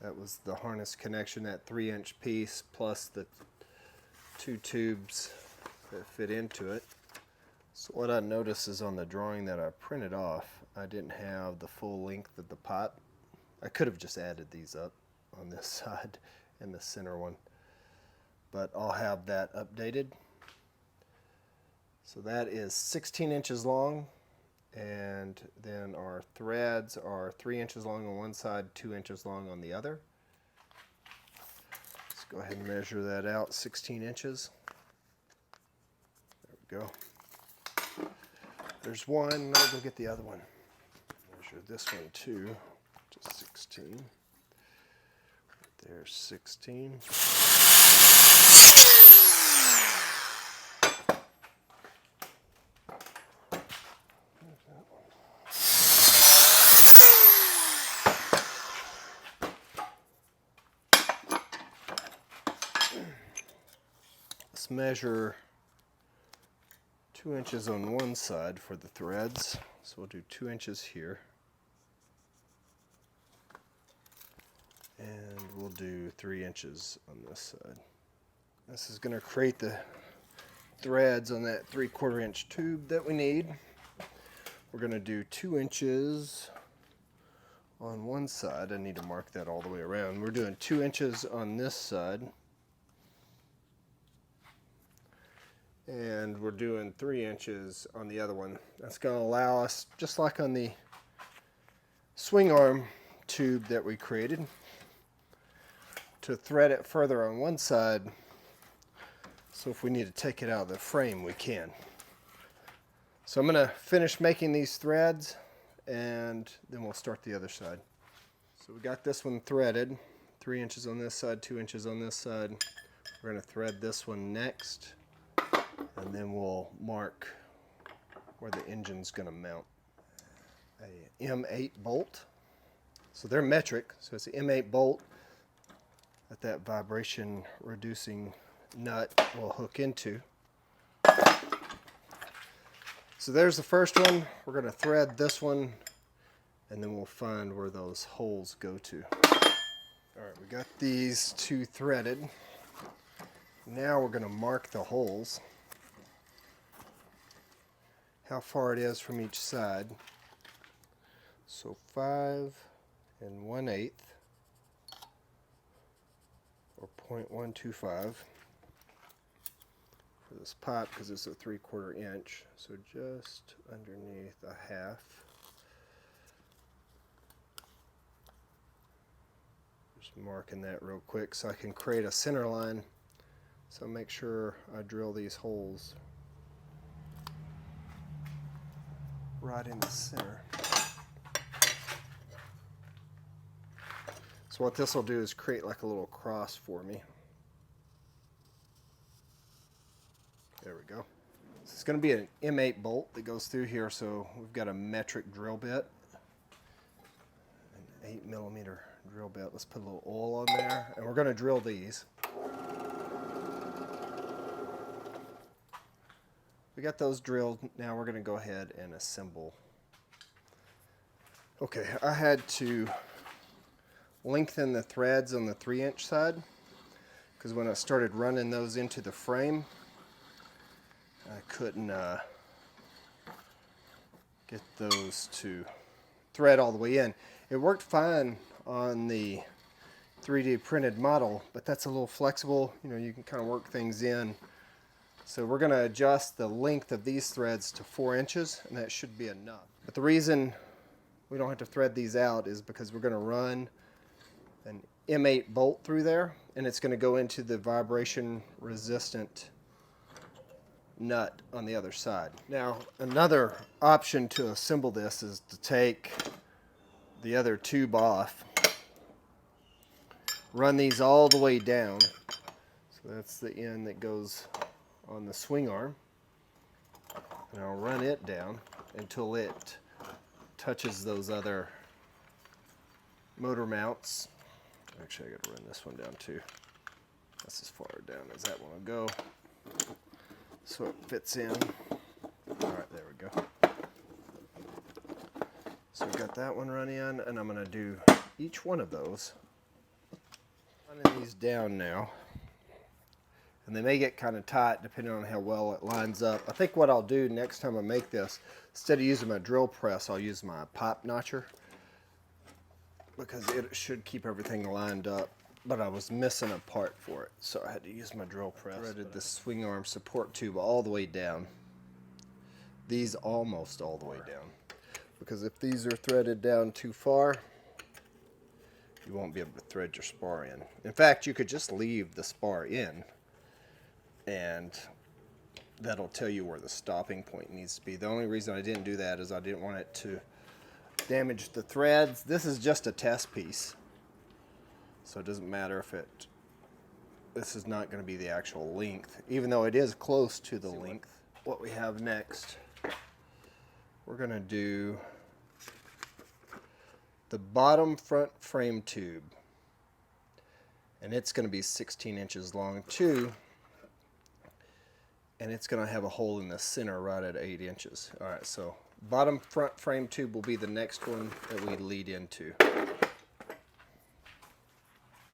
That was the harness connection, that 3-inch piece, plus the 2 tubes that fit into it. So what I noticed is on the drawing that I printed off, I didn't have the full length of the pipe. I could have just added these up on this side and the center one, but I'll have that updated. So that is 16 inches long, and then our threads are 3 inches long on one side, 2 inches long on the other. Let's go ahead and measure that out, 16 inches. There we go. There's one. I'll go get the other one. Measure this one too, just 16. There's 16. Let's measure 2 inches on one side for the threads. So we'll do 2 inches here. And we'll do 3 inches on this side. This is going to create the threads on that 3/4 inch tube that we need. We're going to do 2 inches on one side. I need to mark that all the way around. We're doing 2 inches on this side. And we're doing 3 inches on the other one. That's going to allow us, just like on the swing arm tube that we created, to thread it further on one side, so if we need to take it out of the frame, we can. So I'm going to finish making these threads, and then we'll start the other side. So we got this one threaded, 3 inches on this side, 2 inches on this side. We're going to thread this one next, and then we'll mark where the engine's going to mount. A M8 bolt. So they're metric, so it's an M8 bolt that vibration reducing nut will hook into. So there's the first one. We're going to thread this one, and then we'll find where those holes go to. Alright, we got these two threaded. Now we're going to mark the holes, how far it is from each side. So 5 1/8 or 0.125 for this pipe, because it's a 3/4 inch, so just underneath a half. Just marking that real quick so I can create a center line. So make sure I drill these holes right in the center. So what this will do is create like a little cross for me. There we go. So it's going to be an M8 bolt that goes through here, so we've got a metric drill bit, an 8mm drill bit. Let's put a little oil on there, and we're going to drill these. We got those drilled. Now we're going to go ahead and assemble. Okay, I had to lengthen the threads on the 3-inch side, because when I started running those into the frame, I couldn't get those to thread all the way in. It worked fine on the 3D printed model, but that's a little flexible. You know, you can kind of work things in. So we're going to adjust the length of these threads to 4 inches, and that should be enough. But the reason we don't have to thread these out is because we're going to run an M8 bolt through there, and it's going to go into the vibration resistant nut on the other side. Now, another option to assemble this is to take the other tube off, run these all the way down. So that's the end that goes on the swing arm, and I'll run it down until it touches those other motor mounts. Actually, I got to run this one down too. That's as far down as that one will go, so it fits in. All right, there we go. So we got that one run in, and I'm going to do each one of those Running these down now, and they may get kind of tight depending on how well it lines up. I think what I'll do next time I make this, instead of using my drill press, I'll use my pipe notcher, because it should keep everything lined up. But I was missing a part for it, so I had to use my drill press. Threaded the swing arm support tube all the way down. These almost all the way down, because if these are threaded down too far, you won't be able to thread your spar in. In fact, you could just leave the spar in, and that'll tell you where the stopping point needs to be. The only reason I didn't do that is I didn't want it to damage the threads. This is just a test piece, so it doesn't matter if this is not going to be the actual length, even though it is close to the length. What we have next, we're going to do the bottom front frame tube, and it's going to be 16 inches long too, and it's going to have a hole in the center right at 8 inches. All right, so bottom front frame tube will be the next one that we lead into.